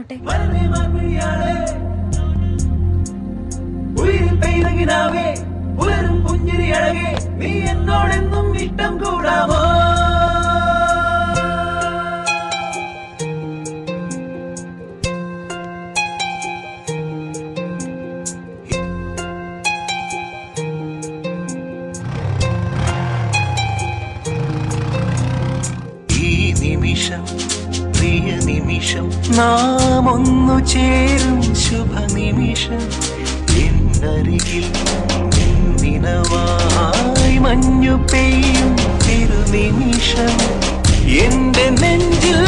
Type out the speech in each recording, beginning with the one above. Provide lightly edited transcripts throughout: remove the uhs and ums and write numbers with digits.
കിടന്നോട്ടെ. നീ എന്നോടെന്നും ഇഷ്ടം കൂടാമോ? പ്രിയ നിമിഷം നാം ഒന്നു ചേരും ശുഭനിമിഷം എന്നരികിൽ നിനവായി മഞ്ഞു പെയ്യും തിരുനിമിഷം എന്റെ നെഞ്ചിൽ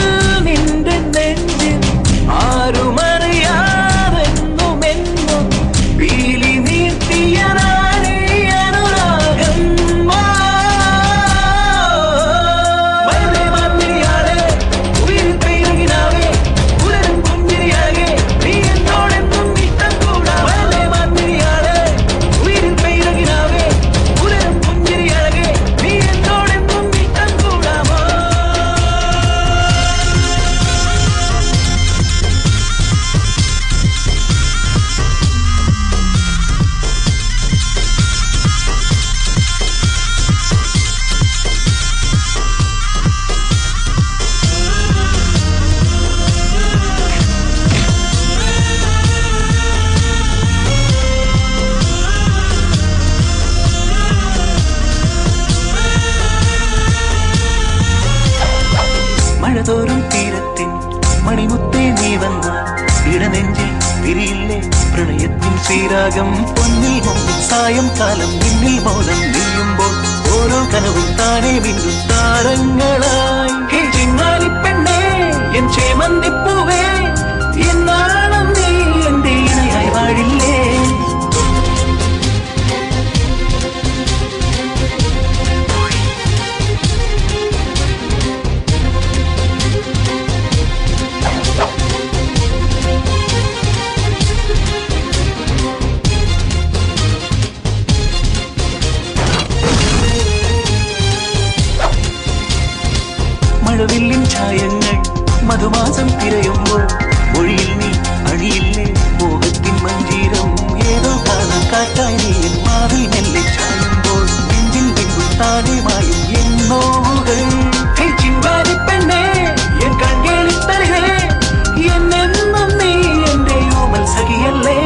നിന്റെ നെഞ്ചിൽ ആരുമറിയാതെന്നുമെന്നും പീലി നീട്ടിയ അനുരാഗം മഴതോറും തീരത്തിൻ മണിമുത്തേ നീ വന്നാൽ ഇടനെഞ്ചിൽ തിരിയില്ലേ പ്രണയത്തിൻ ശ്രീരാഗം പൊന്നിൽ മുമ്പും സായംകാലം നിന്നിൽ മൗനം നീയുമ്പോൾ ഓരോ കനവും താനേ വീണ്ടും താരങ്ങളായി ചിങ്ങാലിപ്പെണ്ണേ എൻ ചേമന്തിപ്പൂവേ എന്നാളും നീ എന്റെ ഇണയായി വാഴില്ലേ മഴവില്ലിൻ ഛായങ്ങൾ മധുമാസം തിരയുമ്പോൾ മൊഴിയിൽ നീ അണിയില്ലേ മോഹത്തിൻ മഞ്ജീരം ഏതോ കാണാൻ കാറ്റായി നീ എൻ മാറിൽ മെല്ലെ ചായുമ്പോൾ നെഞ്ചിൽ നിന്നും താനേമായും എന്നോകൾ ചിങ്കാരിപ്പെണ്ണേ എൻ കൺകേളിത്തലേ എന്നെന്നും നീ എന്റെ ഓമൽ സഖിയല്ലേ